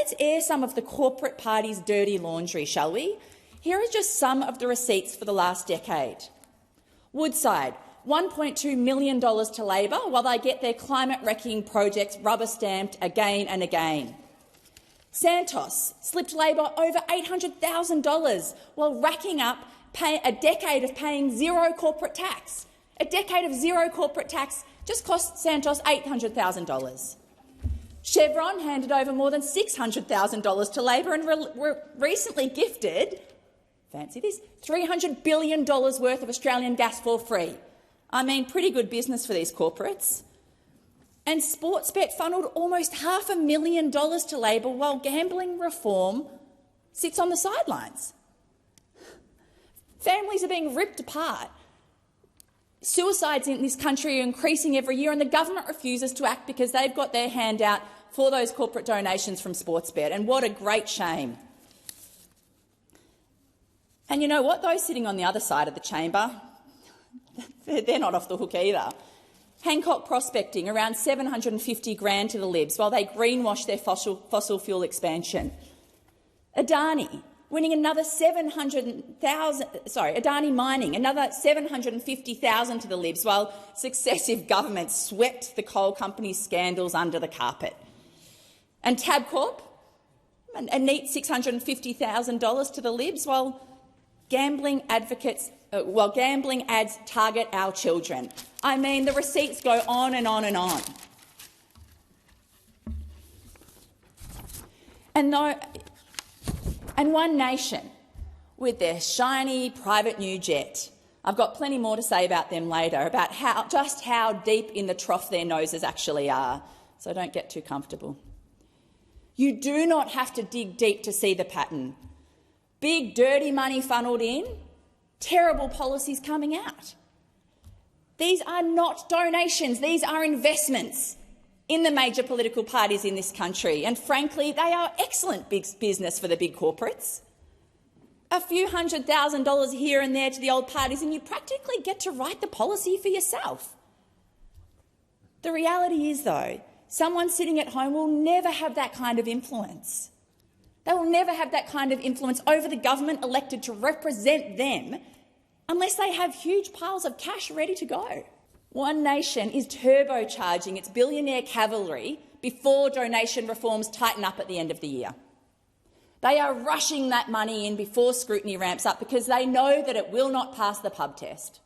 let's air some of the corporate party's dirty laundry, shall we? Here are just some of the receipts for the last decade. Woodside, $1.2 million to Labor while they get their climate-wrecking projects rubber-stamped again and again. Santos slipped Labor over $800,000 while racking up a decade of paying zero corporate tax. A decade of zero corporate tax just cost Santos $800,000. Chevron handed over more than $600,000 to Labor and recently gifted, fancy this, $300 billion worth of Australian gas for free. I mean, pretty good business for these corporates. And Sportsbet funneled almost $500,000 to Labor while gambling reform sits on the sidelines. Families are being ripped apart. Suicides in this country are increasing every year, and the government refuses to act because they've got their hand out for those corporate donations from Sportsbet. And what a great shame. And you know what? Those sitting on the other side of the chamber, they're not off the hook either. Hancock Prospecting, around $750,000 to the Libs while they greenwash their fossil fuel expansion. Adani winning another Adani Mining, another $750,000 to the Libs while successive governments swept the coal company's scandals under the carpet. And Tabcorp, a neat $650,000 to the Libs while gambling ads target our children. I mean, the receipts go on and on and on. And One Nation, with their shiny private new jet. I've got plenty more to say about them later, about just how deep in the trough their noses actually are, so don't get too comfortable. You do not have to dig deep to see the pattern. Big, dirty money funneled in, terrible policies coming out. These are not donations, these are investments in the major political parties in this country, and frankly, they are excellent big business for the big corporates. A few $100,000 here and there to the old parties and you practically get to write the policy for yourself. The reality is, though, someone sitting at home will never have that kind of influence. They will never have that kind of influence over the government elected to represent them unless they have huge piles of cash ready to go. One Nation is turbocharging its billionaire cavalry before donation reforms tighten up at the end of the year. They are rushing that money in before scrutiny ramps up because they know that it will not pass the pub test.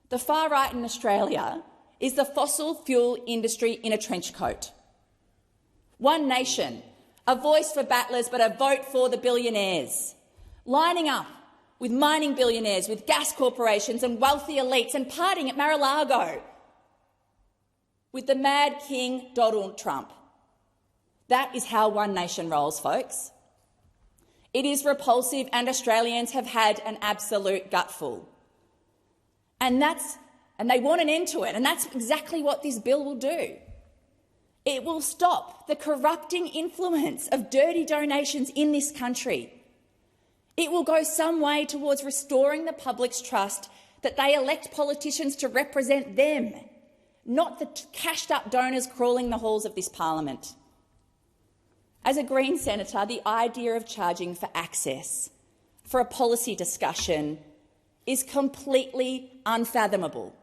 The far right in Australia is the fossil fuel industry in a trench coat. One Nation, a voice for battlers but a vote for the billionaires, lining up with mining billionaires, with gas corporations and wealthy elites and partying at Mar-a-Lago with the mad king Donald Trump. That is how One Nation rolls, folks. It is repulsive and Australians have had an absolute gutful. And they want an end to it, and that's exactly what this bill will do. It will stop the corrupting influence of dirty donations in this country. It will go some way towards restoring the public's trust that they elect politicians to represent them, not the cashed-up donors crawling the halls of this parliament. As a Green senator, the idea of charging for access for a policy discussion is completely unfathomable.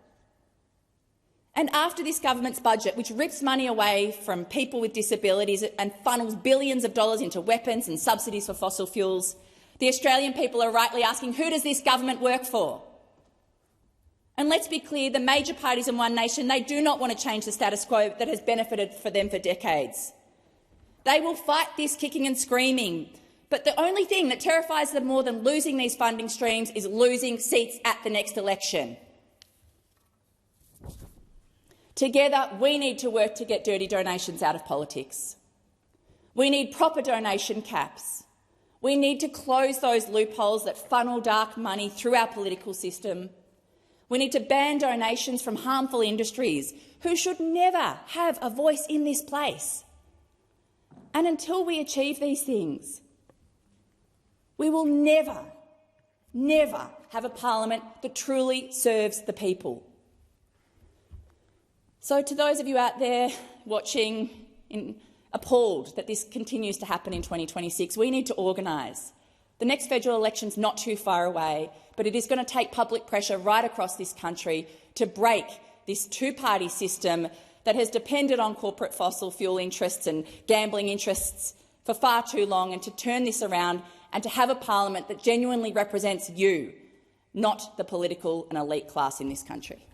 And after this government's budget, which rips money away from people with disabilities and funnels billions of dollars into weapons and subsidies for fossil fuels, the Australian people are rightly asking, who does this government work for? And let's be clear, the major parties in One Nation, they do not want to change the status quo that has benefited for them for decades. They will fight this kicking and screaming, but the only thing that terrifies them more than losing these funding streams is losing seats at the next election. Together, we need to work to get dirty donations out of politics. We need proper donation caps. We need to close those loopholes that funnel dark money through our political system. We need to ban donations from harmful industries who should never have a voice in this place. And until we achieve these things, we will never, never have a parliament that truly serves the people. So to those of you out there watching appalled that this continues to happen in 2026. We need to organise. The next federal election's not too far away, but it is going to take public pressure right across this country to break this two-party system that has depended on corporate fossil fuel interests and gambling interests for far too long, and to turn this around and to have a parliament that genuinely represents you, not the political and elite class in this country.